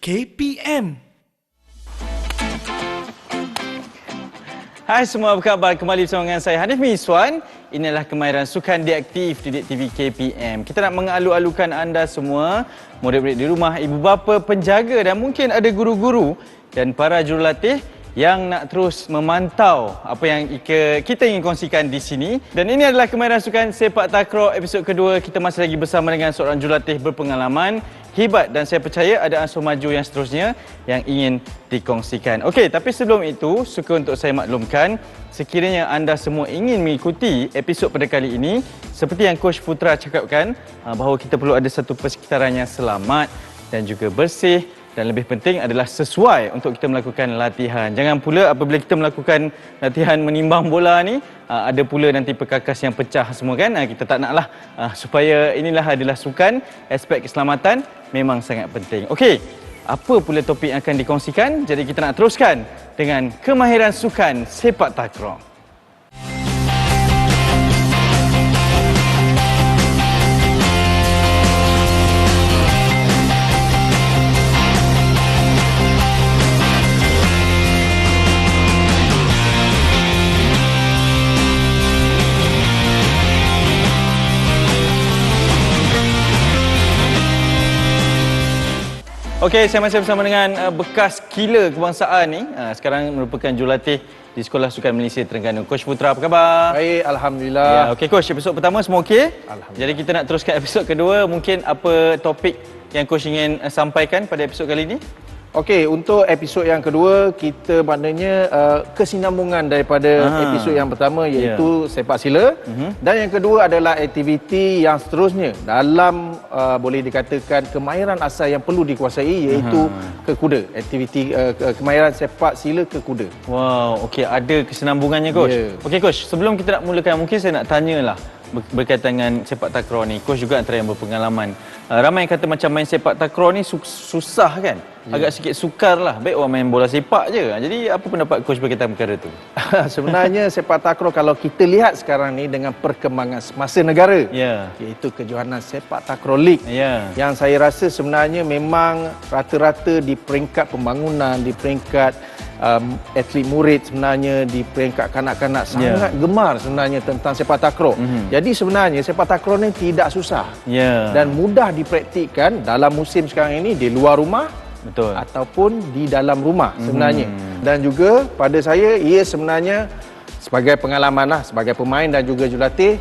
KPM. Hai semua, apa khabar? Kembali bersama dengan saya Hanif Miswan. Inilah kemahiran sukan diaktif Didik TV KPM. Kita nak mengalu-alukan anda semua, murid-murid di rumah, ibu bapa, penjaga dan mungkin ada guru-guru dan para jurulatih yang nak terus memantau apa yang kita ingin kongsikan di sini. Dan ini adalah kemahiran sukan sepak takraw episod kedua. Kita masih lagi bersama dengan seorang jurulatih berpengalaman, hebat, dan saya percaya ada ansur maju yang seterusnya yang ingin dikongsikan. Okey, tapi sebelum itu, suka untuk saya maklumkan, sekiranya anda semua ingin mengikuti episod pada kali ini, seperti yang Coach Putra cakapkan, bahawa kita perlu ada satu persekitaran yang selamat dan juga bersih, dan lebih penting adalah sesuai untuk kita melakukan latihan. Jangan pula apabila kita melakukan latihan menimbang bola ni, ada pula nanti perkakas yang pecah semua kan. Kita tak naklah, supaya inilah adalah sukan, aspek keselamatan memang sangat penting. Okey, apa pula topik yang akan dikongsikan? Jadi kita nak teruskan dengan kemahiran sukan sepak takraw. Okey, saya masih bersama dengan bekas killer kebangsaan ni. Sekarang merupakan jurulatih di Sekolah Sukan Malaysia Terengganu. Coach Putra, apa khabar? Baik, alhamdulillah. Ya, okey Coach, episod pertama semua okey? Alhamdulillah. Jadi kita nak teruskan episod kedua. Mungkin apa topik yang Coach ingin sampaikan pada episod kali ini? Okey, untuk episod yang kedua, kita maknanya kesinambungan daripada episod yang pertama, iaitu sepak sila. Dan yang kedua adalah aktiviti yang seterusnya dalam boleh dikatakan kemahiran asal yang perlu dikuasai, iaitu ke kuda. Aktiviti kemahiran sepak sila ke kuda. Wow, okey, ada kesinambungannya Coach. Ya. Okey Coach, sebelum kita nak mulakan, mungkin saya nak tanyalah berkaitan dengan sepak takraw ni. Coach juga antara yang berpengalaman. Ramai yang kata macam main sepak takraw ni susah kan? Agak sikit sukar lah. Baik orang main bola sepak je. Jadi apa pendapat Coach berkaitan perkara tu? Sebenarnya sepak takraw kalau kita lihat sekarang ni dengan perkembangan semasa negara, iaitu kejohanan sepak takraw league, yang saya rasa sebenarnya memang rata-rata di peringkat pembangunan, di peringkat atlet murid sebenarnya, di peringkat kanak-kanak sangat gemar sebenarnya tentang sepak takraw. Jadi sebenarnya sepak takraw ni tidak susah dan mudah dipraktikkan dalam musim sekarang ini di luar rumah. Betul. Ataupun di dalam rumah sebenarnya. Dan juga pada saya, ia sebenarnya sebagai pengalaman lah, sebagai pemain dan juga jurulatih,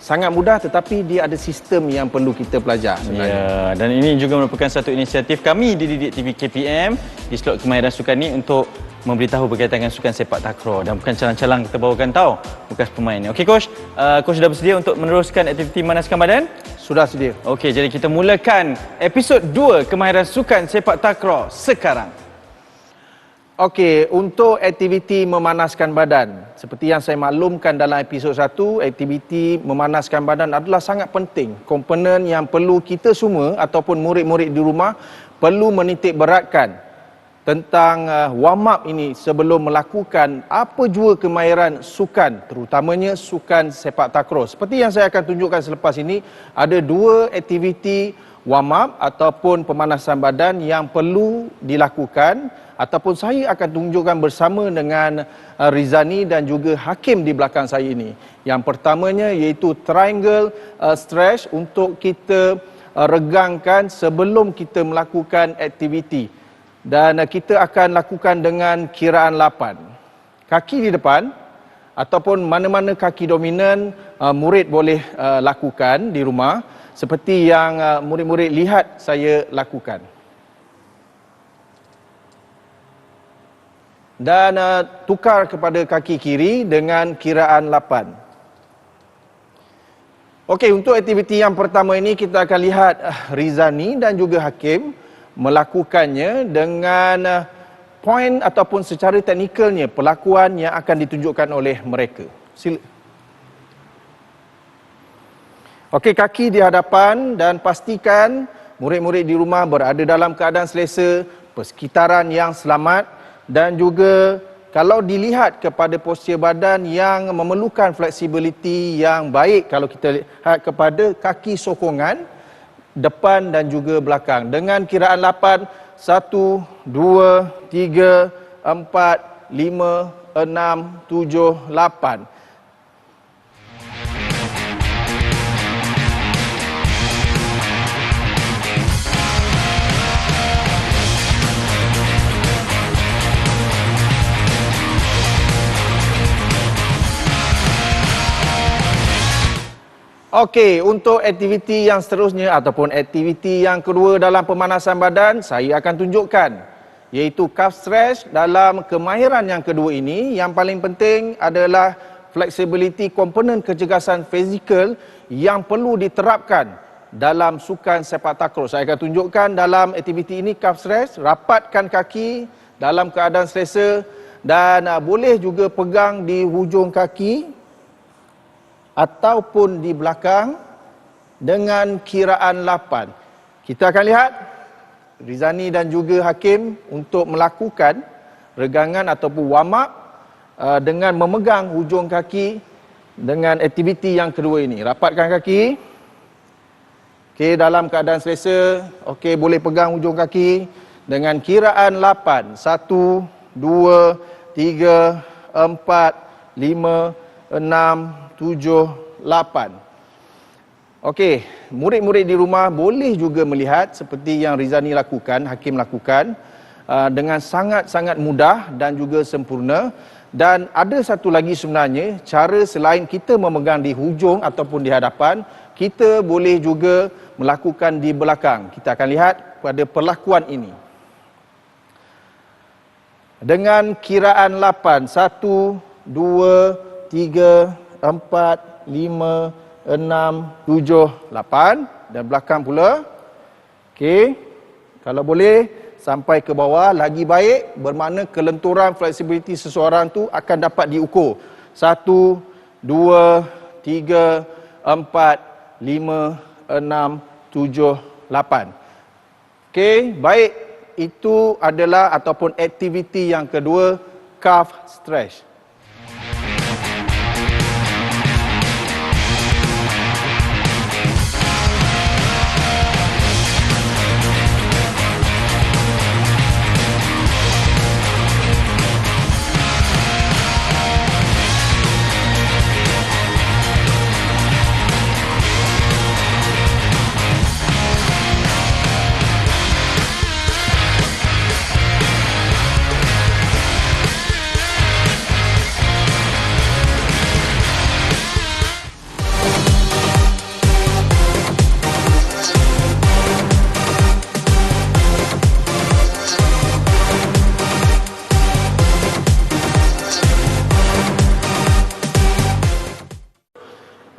sangat mudah, tetapi dia ada sistem yang perlu kita belajar sebenarnya. Ya, dan ini juga merupakan satu inisiatif kami di Didik TV KPM di slot kemahiran sukan ni untuk memberitahu berkaitan dengan sukan sepak takraw, dan bukan calang-calang kita bawakan tahu bekas pemain ni. Okey Coach, Coach sudah bersedia untuk meneruskan aktiviti manaskan badan? Sudah sedia. Okey, jadi kita mulakan episod 2 kemahiran sukan sepak takraw sekarang. Okey, untuk aktiviti memanaskan badan, seperti yang saya maklumkan dalam episod 1, aktiviti memanaskan badan adalah sangat penting. Komponen yang perlu kita semua ataupun murid-murid di rumah perlu menitik beratkan tentang warm up ini sebelum melakukan apa jua kemahiran sukan, terutamanya sukan sepak takraw. Seperti yang saya akan tunjukkan selepas ini, ada dua aktiviti warm up ataupun pemanasan badan yang perlu dilakukan, ataupun saya akan tunjukkan bersama dengan Rizani dan juga Hakim di belakang saya ini. Yang pertamanya iaitu triangle stretch untuk kita regangkan sebelum kita melakukan aktiviti. Dan kita akan lakukan dengan kiraan 8. Kaki di depan ataupun mana-mana kaki dominan murid boleh lakukan di rumah, seperti yang murid-murid lihat saya lakukan. Dan tukar kepada kaki kiri dengan kiraan 8. Okey, untuk aktiviti yang pertama ini kita akan lihat Rizani dan juga Hakim melakukannya dengan poin ataupun secara teknikalnya perlakuan yang akan ditunjukkan oleh mereka. Sila. Okey, kaki di hadapan dan pastikan murid-murid di rumah berada dalam keadaan selesa, persekitaran yang selamat, dan juga kalau dilihat kepada postur badan yang memerlukan fleksibiliti yang baik, kalau kita lihat kepada kaki sokongan depan dan juga belakang. Dengan kiraan 8, 1, 2, 3, 4, 5, 6, 7, 8. Okey, untuk aktiviti yang seterusnya ataupun aktiviti yang kedua dalam pemanasan badan, saya akan tunjukkan, iaitu calf stretch. Dalam kemahiran yang kedua ini, yang paling penting adalah flexibility komponen kecergasan fizikal yang perlu diterapkan dalam sukan sepak takraw. Saya akan tunjukkan dalam aktiviti ini calf stretch, rapatkan kaki dalam keadaan selesa dan boleh juga pegang di hujung kaki ataupun di belakang dengan kiraan 8. Kita akan lihat Rizani dan juga Hakim untuk melakukan regangan ataupun warm up dengan memegang hujung kaki dengan aktiviti yang kedua ini. Rapatkan kaki. Okey, dalam keadaan selesa. Okey, boleh pegang hujung kaki dengan kiraan 8. 1, 2, 3, 4, 5, 6, 7, 8. Okey, murid-murid di rumah boleh juga melihat seperti yang Rizani lakukan, Hakim lakukan dengan sangat-sangat mudah dan juga sempurna. Dan ada satu lagi sebenarnya, cara selain kita memegang di hujung ataupun di hadapan, kita boleh juga melakukan di belakang. Kita akan lihat pada perlakuan ini. Dengan kiraan 8, 1, 2, 3, 4, 5, 6, 7, 8 dan belakang pula. Okey. Kalau boleh sampai ke bawah lagi baik, bermakna kelenturan fleksibiliti seseorang tu akan dapat diukur. 1, 2, 3, 4, 5, 6, 7, 8. Okey, baik, itu adalah ataupun aktiviti yang kedua, calf stretch.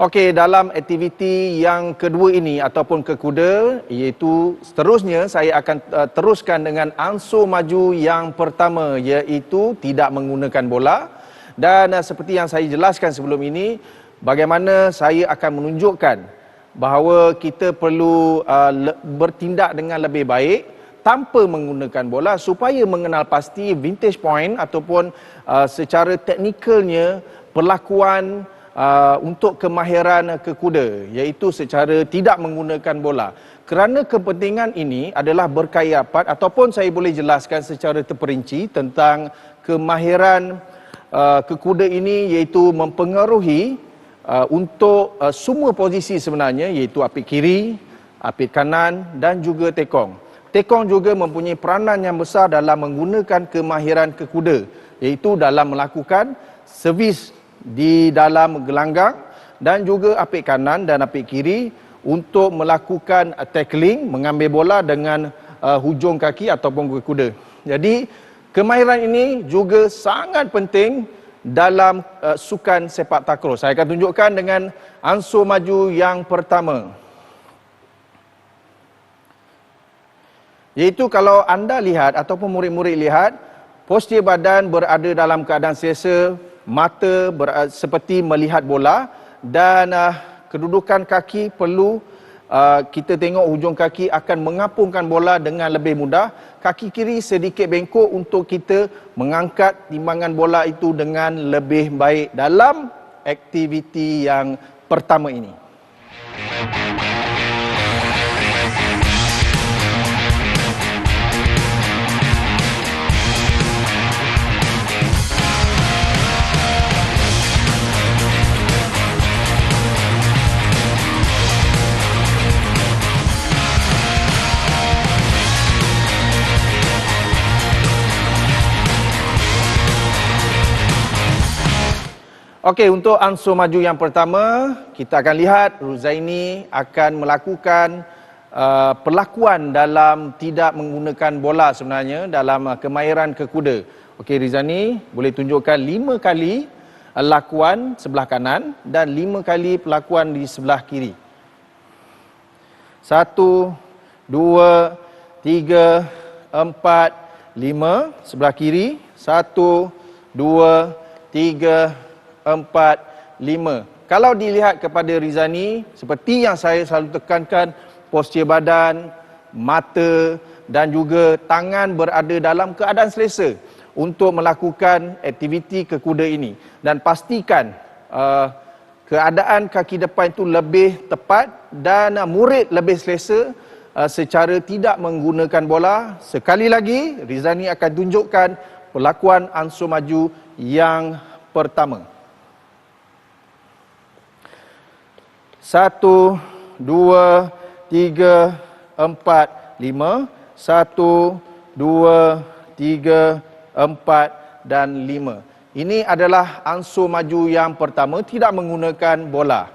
Okey, dalam aktiviti yang kedua ini ataupun ke kuda, iaitu seterusnya saya akan teruskan dengan ansur maju yang pertama, iaitu tidak menggunakan bola. Dan seperti yang saya jelaskan sebelum ini, bagaimana saya akan menunjukkan bahawa kita perlu bertindak dengan lebih baik tanpa menggunakan bola supaya mengenal pasti vintage point ataupun secara teknikalnya perlakuan untuk kemahiran ke kuda, iaitu secara tidak menggunakan bola. Kerana kepentingan ini adalah berkaya rapat ataupun saya boleh jelaskan secara terperinci tentang kemahiran ke kuda ini, iaitu mempengaruhi untuk semua posisi sebenarnya, iaitu apit kiri, apit kanan dan juga tekong. Tekong juga mempunyai peranan yang besar dalam menggunakan kemahiran ke kuda, iaitu dalam melakukan servis di dalam gelanggang dan juga apit kanan dan apit kiri untuk melakukan tackling, mengambil bola dengan hujung kaki ataupun kuda. Jadi kemahiran ini juga sangat penting dalam sukan sepak takraw. Saya akan tunjukkan dengan ansur maju yang pertama. Iaitu kalau anda lihat ataupun murid-murid lihat, postur badan berada dalam keadaan selesa, mata seperti melihat bola dan kedudukan kaki perlu kita tengok hujung kaki akan mengapungkan bola dengan lebih mudah. Kaki kiri sedikit bengkok untuk kita mengangkat timbangan bola itu dengan lebih baik dalam aktiviti yang pertama ini. Okey, untuk ansur maju yang pertama, kita akan lihat Ruzaini akan melakukan perlakuan dalam tidak menggunakan bola sebenarnya dalam kemahiran kekuda. Okey, Rizani boleh tunjukkan 5 kali lakuan sebelah kanan dan 5 kali perlakuan di sebelah kiri. 1, 2, 3, 4, 5 sebelah kiri. 1, 2, 3, 4, 5. Kalau dilihat kepada Rizani, seperti yang saya selalu tekankan, postur badan, mata dan juga tangan berada dalam keadaan selesa untuk melakukan aktiviti kekuda ini. Dan pastikan keadaan kaki depan itu lebih tepat dan murid lebih selesa secara tidak menggunakan bola. Sekali lagi, Rizani akan tunjukkan perlakuan ansur maju yang pertama. 1, 2, 3, 4, 5. 1, 2, 3, 4 dan 5. Ini adalah ansur maju yang pertama, tidak menggunakan bola.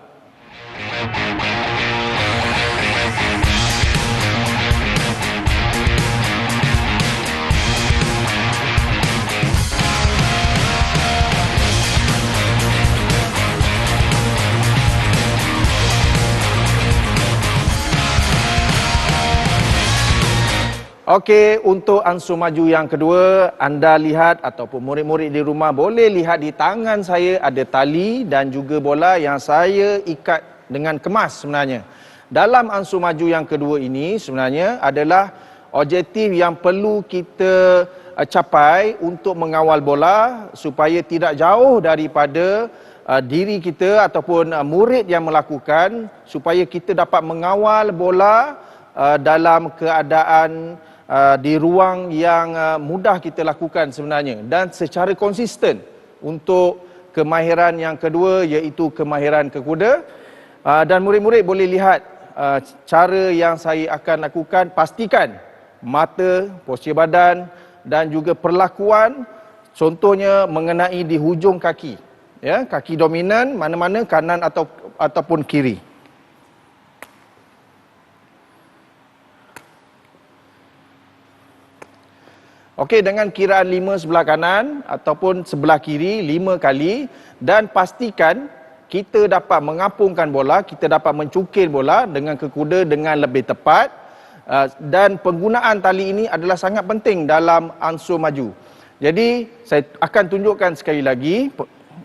Okey, untuk ansur maju yang kedua, anda lihat ataupun murid-murid di rumah boleh lihat di tangan saya ada tali dan juga bola yang saya ikat dengan kemas sebenarnya. Dalam ansur maju yang kedua ini sebenarnya adalah objektif yang perlu kita capai untuk mengawal bola supaya tidak jauh daripada diri kita ataupun murid yang melakukan, supaya kita dapat mengawal bola dalam keadaan di ruang yang mudah kita lakukan sebenarnya dan secara konsisten untuk kemahiran yang kedua, iaitu kemahiran kekuda. Dan murid-murid boleh lihat cara yang saya akan lakukan. Pastikan mata, postur badan dan juga perlakuan, contohnya mengenai di hujung kaki, ya, kaki dominan mana-mana, kanan ataupun kiri. Okey, dengan kiraan 5 sebelah kanan ataupun sebelah kiri 5 kali, dan pastikan kita dapat mengapungkan bola, kita dapat mencukir bola dengan kekuda dengan lebih tepat. Dan penggunaan tali ini adalah sangat penting dalam ansur maju. Jadi saya akan tunjukkan sekali lagi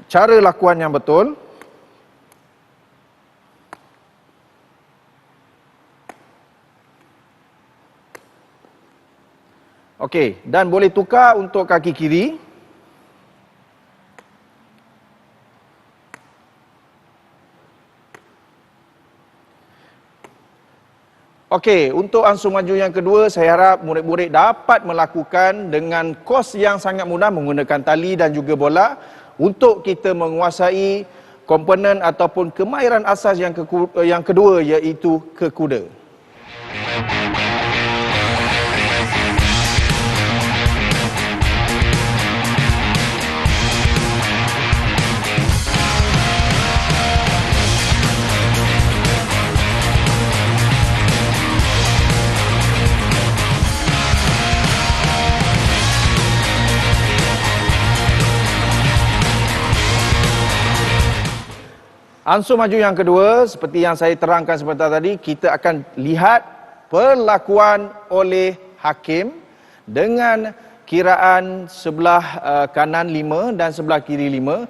cara lakuan yang betul. Okey, dan boleh tukar untuk kaki kiri. Okey, untuk ansur maju yang kedua, saya harap murid-murid dapat melakukan dengan kos yang sangat mudah menggunakan tali dan juga bola untuk kita menguasai komponen ataupun kemahiran asas yang kedua, iaitu kekuda. Ansur maju yang kedua, seperti yang saya terangkan sebentar tadi, kita akan lihat perlakuan oleh hakim dengan kiraan sebelah kanan 5 dan sebelah kiri 5.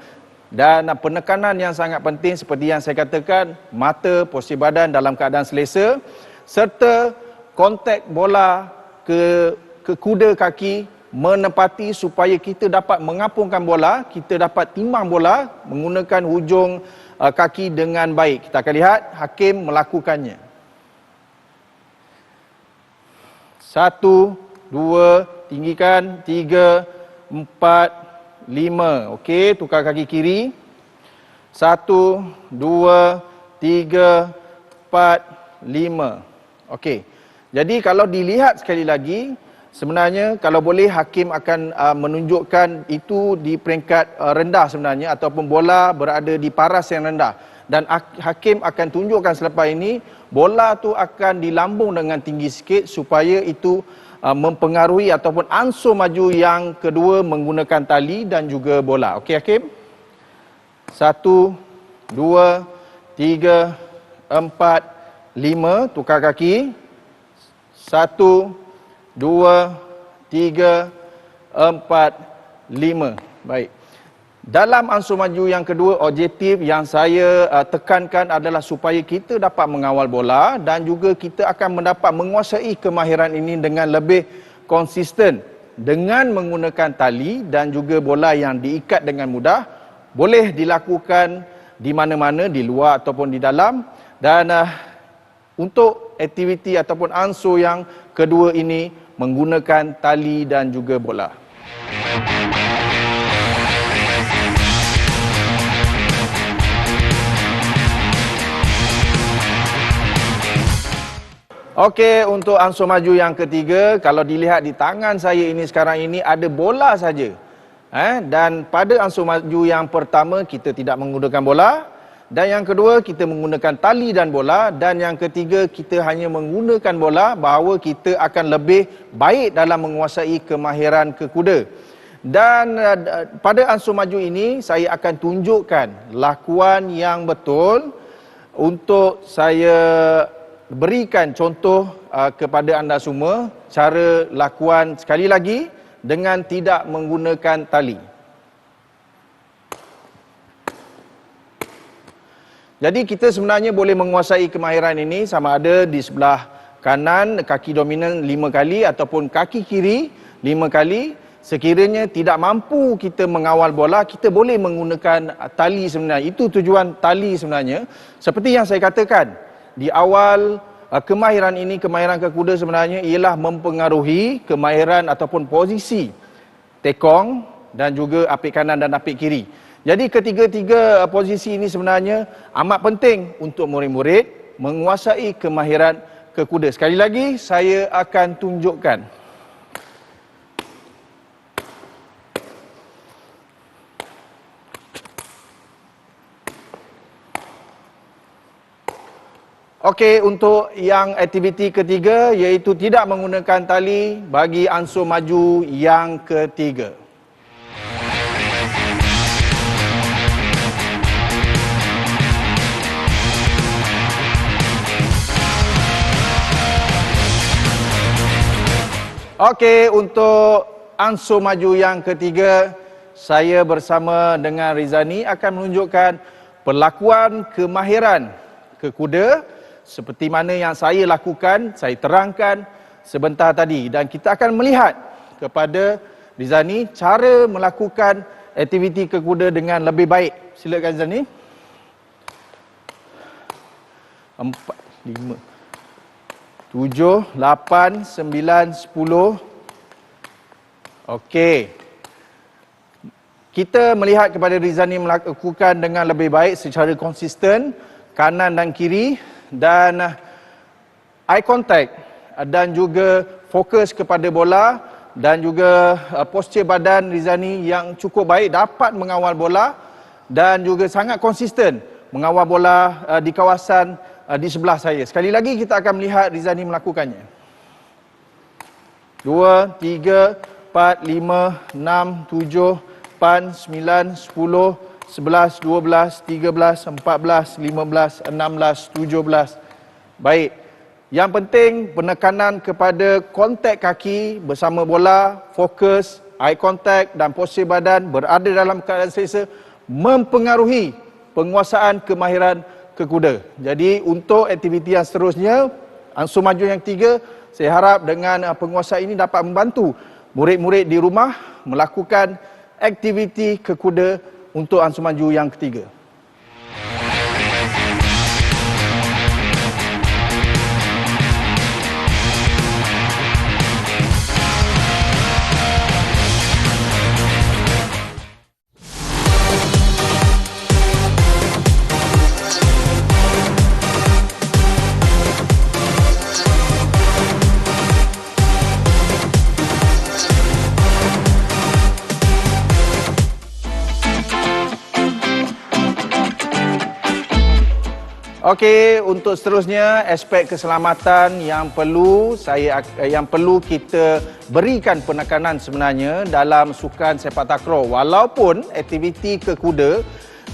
Dan penekanan yang sangat penting seperti yang saya katakan, mata, postur badan dalam keadaan selesa, serta kontak bola ke kuda kaki menepati supaya kita dapat mengapungkan bola, kita dapat timbang bola menggunakan hujung kaki dengan baik. Kita akan lihat hakim melakukannya. 1, 2, tinggikan, 3, 4, 5. Okey, tukar kaki kiri. 1, 2, 3, 4, 5. Okey. Jadi kalau dilihat sekali lagi, sebenarnya kalau boleh hakim akan menunjukkan itu di peringkat rendah sebenarnya, ataupun bola berada di paras yang rendah, dan hakim akan tunjukkan selepas ini bola tu akan dilambung dengan tinggi sikit supaya itu mempengaruhi ataupun ansur maju yang kedua menggunakan tali dan juga bola. Okey hakim? 1, 2, 3, 4, 5, tukar kaki. 1, 2, 3, 4, 5. Baik. Dalam ansur maju yang kedua, objektif yang saya tekankan adalah supaya kita dapat mengawal bola dan juga kita akan mendapat menguasai kemahiran ini dengan lebih konsisten dengan menggunakan tali dan juga bola yang diikat dengan mudah. Boleh dilakukan di mana-mana, di luar ataupun di dalam, dan untuk aktiviti ataupun ansur yang kedua ini menggunakan tali dan juga bola. Okey, untuk ansur maju yang ketiga, kalau dilihat di tangan saya ini sekarang ini ada bola saja. Dan pada ansur maju yang pertama kita tidak menggunakan bola, dan yang kedua kita menggunakan tali dan bola, dan yang ketiga kita hanya menggunakan bola, bahawa kita akan lebih baik dalam menguasai kemahiran kekuda. Dan pada ansur maju ini saya akan tunjukkan lakuan yang betul untuk saya berikan contoh kepada anda semua cara lakuan sekali lagi dengan tidak menggunakan tali. Jadi kita sebenarnya boleh menguasai kemahiran ini sama ada di sebelah kanan kaki dominan 5 kali ataupun kaki kiri 5 kali. Sekiranya tidak mampu kita mengawal bola, kita boleh menggunakan tali sebenarnya. Itu tujuan tali sebenarnya. Seperti yang saya katakan, di awal kemahiran ini, kemahiran kekuda sebenarnya ialah mempengaruhi kemahiran ataupun posisi tekong dan juga apik kanan dan apik kiri. Jadi ketiga-tiga posisi ini sebenarnya amat penting untuk murid-murid menguasai kemahiran kekuda. Sekali lagi saya akan tunjukkan. Okey, untuk yang aktiviti ketiga iaitu tidak menggunakan tali bagi ansur maju yang ketiga. Okey, untuk ansur maju yang ketiga, saya bersama dengan Rizani akan menunjukkan perlakuan kemahiran kekuda seperti mana yang saya lakukan, saya terangkan sebentar tadi, dan kita akan melihat kepada Rizani cara melakukan aktiviti kekuda dengan lebih baik. Silakan Rizani. 4, 5, 7, 8, 9, 10. Okey. Kita melihat kepada Rizani melakukan dengan lebih baik secara konsisten kanan dan kiri, dan eye contact dan juga fokus kepada bola dan juga postur badan Rizani yang cukup baik, dapat mengawal bola dan juga sangat konsisten mengawal bola di kawasan di sebelah saya. Sekali lagi kita akan melihat Rizani melakukannya. 2, 3, 4, 5, 6, 7, 8, 9, 10, 11, 12, 13, 14, 15, 16, 17. Baik. Yang penting penekanan kepada kontak kaki bersama bola, fokus, eye contact dan postur badan berada dalam keadaan selesa mempengaruhi penguasaan kemahiran kekuda. Jadi untuk aktiviti yang seterusnya, ansur maju yang ketiga, saya harap dengan penguasaan ini dapat membantu murid-murid di rumah melakukan aktiviti kekuda untuk ansur maju yang ketiga. Okey, untuk seterusnya aspek keselamatan yang perlu kita berikan penekanan sebenarnya dalam sukan sepak takraw. Walaupun aktiviti ke kuda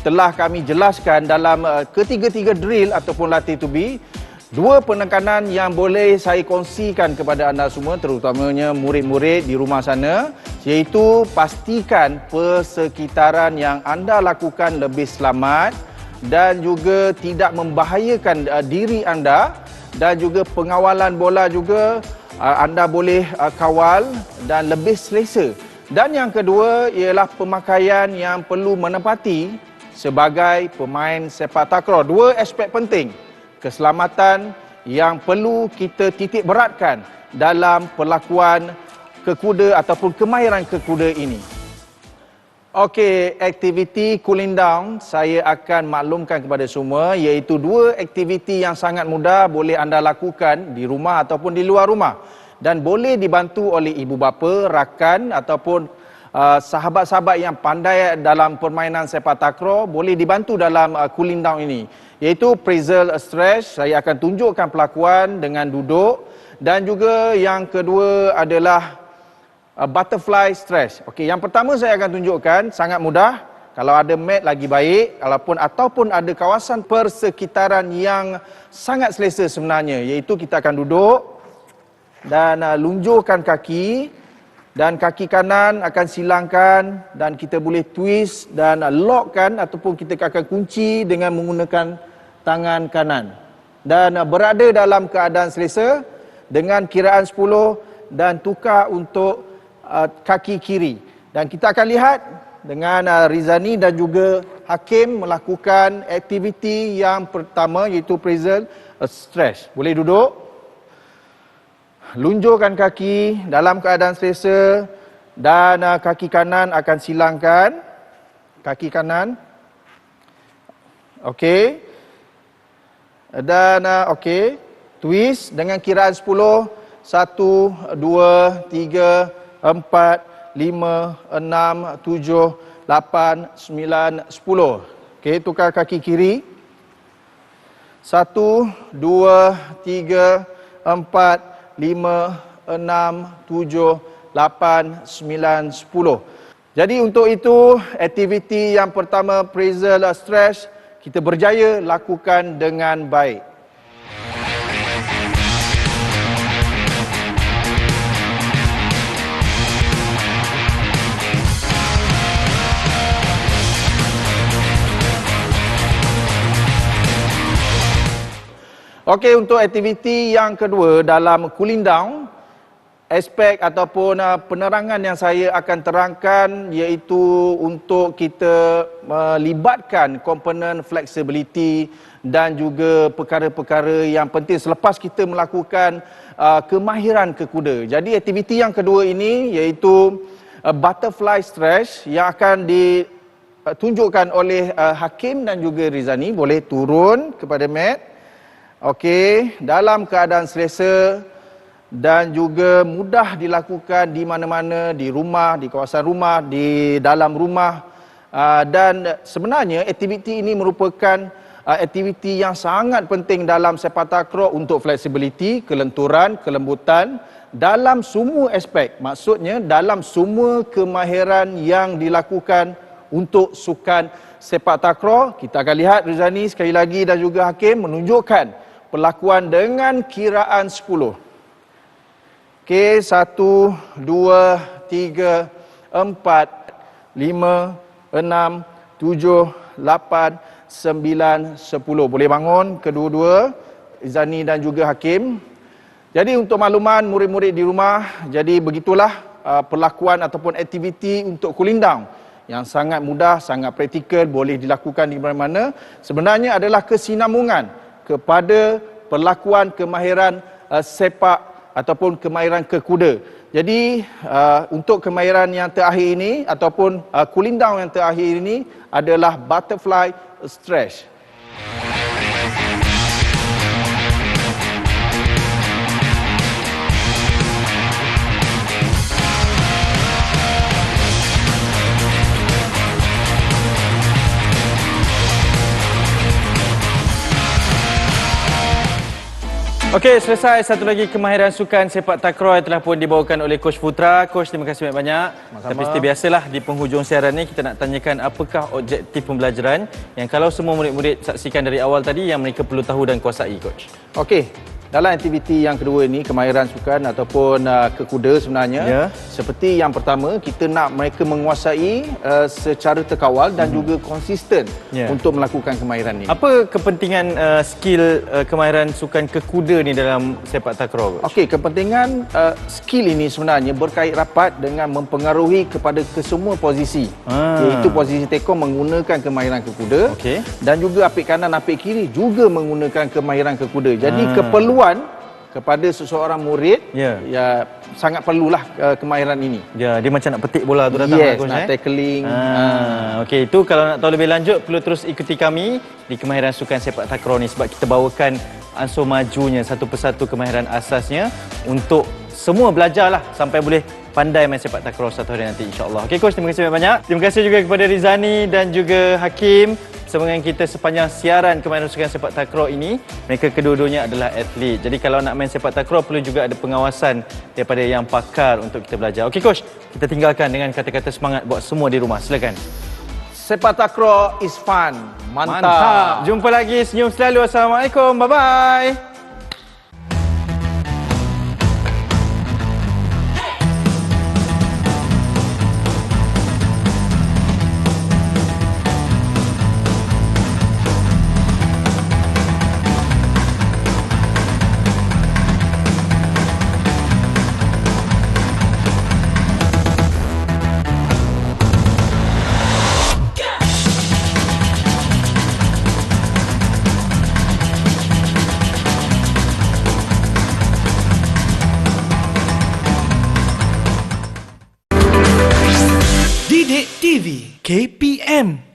telah kami jelaskan dalam ketiga-tiga drill ataupun latih tubi, dua penekanan yang boleh saya kongsikan kepada anda semua, terutamanya murid-murid di rumah sana, iaitu pastikan persekitaran yang anda lakukan lebih selamat dan juga tidak membahayakan diri anda, dan juga pengawalan bola juga anda boleh kawal dan lebih selesa. Dan yang kedua ialah pemakaian yang perlu menepati sebagai pemain sepak takraw. Dua aspek penting keselamatan yang perlu kita titik beratkan dalam perlakuan kekuda ataupun kemahiran kekuda ini. Okey, aktiviti cooling down saya akan maklumkan kepada semua, iaitu dua aktiviti yang sangat mudah boleh anda lakukan di rumah ataupun di luar rumah, dan boleh dibantu oleh ibu bapa, rakan ataupun sahabat-sahabat yang pandai dalam permainan sepak takraw, boleh dibantu dalam cooling down ini, iaitu appraisal stretch. Saya akan tunjukkan pelakuan dengan duduk, dan juga yang kedua adalah butterfly stretch. Okey, yang pertama saya akan tunjukkan sangat mudah. Kalau ada mat lagi baik, ataupun ada kawasan persekitaran yang sangat selesa sebenarnya, iaitu kita akan duduk dan lunjurkan kaki, dan kaki kanan akan silangkan, dan kita boleh twist dan lockkan ataupun kita akan kunci dengan menggunakan tangan kanan, dan berada dalam keadaan selesa dengan kiraan 10 dan tukar untuk kaki kiri. Dan kita akan lihat dengan Rizani dan juga Hakim melakukan aktiviti yang pertama, iaitu appraisal stretch. Boleh duduk, lunjurkan kaki dalam keadaan selesa, dan kaki kanan akan silangkan, kaki kanan. Okey. Dan okey, twist dengan kiraan 10. 1, 2, 3, 4, 5, 6, 7, 8, 9, 10. Okey, tukar kaki kiri. 1, 2, 3, 4, 5, 6, 7, 8, 9, 10. Jadi untuk itu, aktiviti yang pertama, appraisal stretch, kita berjaya lakukan dengan baik. Okey, untuk aktiviti yang kedua dalam cooling down, aspek ataupun penerangan yang saya akan terangkan iaitu untuk kita melibatkan komponen flexibility dan juga perkara-perkara yang penting selepas kita melakukan kemahiran ke kuda. Jadi aktiviti yang kedua ini iaitu butterfly stretch yang akan ditunjukkan oleh Hakim dan juga Rizani. Boleh turun kepada mat. Okey, dalam keadaan selesa dan juga mudah dilakukan di mana-mana, di rumah, di kawasan rumah, di dalam rumah. Dan sebenarnya aktiviti ini merupakan aktiviti yang sangat penting dalam sepak takraw untuk fleksibiliti, kelenturan, kelembutan dalam semua aspek. Maksudnya dalam semua kemahiran yang dilakukan untuk sukan sepak takraw. Kita akan lihat Rizani sekali lagi dan juga Hakim menunjukkan perlakuan dengan kiraan 10. Okey, 1, 2, 3, 4, 5, 6, 7, 8, 9, 10. Boleh bangun kedua-dua, Rizani dan juga Hakim. Jadi untuk makluman murid-murid di rumah, jadi begitulah perlakuan ataupun aktiviti untuk cooling down yang sangat mudah, sangat praktikal, boleh dilakukan di mana-mana. Sebenarnya adalah kesinambungan kepada perlakuan kemahiran sepak ataupun kemahiran ke kuda. Jadi untuk kemahiran yang terakhir ini ataupun cooling down yang terakhir ini adalah butterfly stretch. Okey, selesai satu lagi kemahiran sukan sepak takraw yang telah pun dibawakan oleh Coach Putra. Coach, terima kasih banyak-banyak. Tapi seperti biasalah di penghujung siaran ni kita nak tanyakan apakah objektif pembelajaran yang kalau semua murid-murid saksikan dari awal tadi yang mereka perlu tahu dan kuasai, Coach. Okey, dalam aktiviti yang kedua ini, kemahiran sukan ataupun kekuda sebenarnya, Ya. seperti yang pertama, kita nak mereka menguasai secara terkawal dan juga konsisten Ya. untuk melakukan kemahiran ini. Apa kepentingan skill kemahiran sukan kekuda ni dalam sepak takraw, Coach? Okey, kepentingan skill ini sebenarnya berkait rapat dengan mempengaruhi kepada kesemua posisi. Iaitu posisi tekong menggunakan kemahiran kekuda, Okey. dan juga apik kanan, apik kiri juga menggunakan kemahiran kekuda. Jadi keperluan kepada seseorang murid ya sangat perlulah kemahiran ini. Ya, dia macam nak petik bola tu datang, Yes, Coach. nak tackling. Okey, itu kalau nak tahu lebih lanjut perlu terus ikuti kami di kemahiran sukan sepak takraw ni sebab kita bawakan ansur majunya satu persatu kemahiran asasnya untuk semua belajarlah sampai boleh pandai main sepak takraw satu hari nanti, insya-Allah. Okey, Coach, terima kasih banyak. Terima kasih juga kepada Rizani dan juga Hakim bersama dengan kita sepanjang siaran kemahiran sukan sepak takraw ini. Mereka kedua-duanya adalah atlet. Jadi kalau nak main sepak takraw perlu juga ada pengawasan daripada yang pakar untuk kita belajar. Okey, Coach, kita tinggalkan dengan kata-kata semangat buat semua di rumah. Silakan. Sepak takraw is fun. Mantap. Jumpa lagi. Senyum selalu. Assalamualaikum. Bye-bye. Didik TV KPM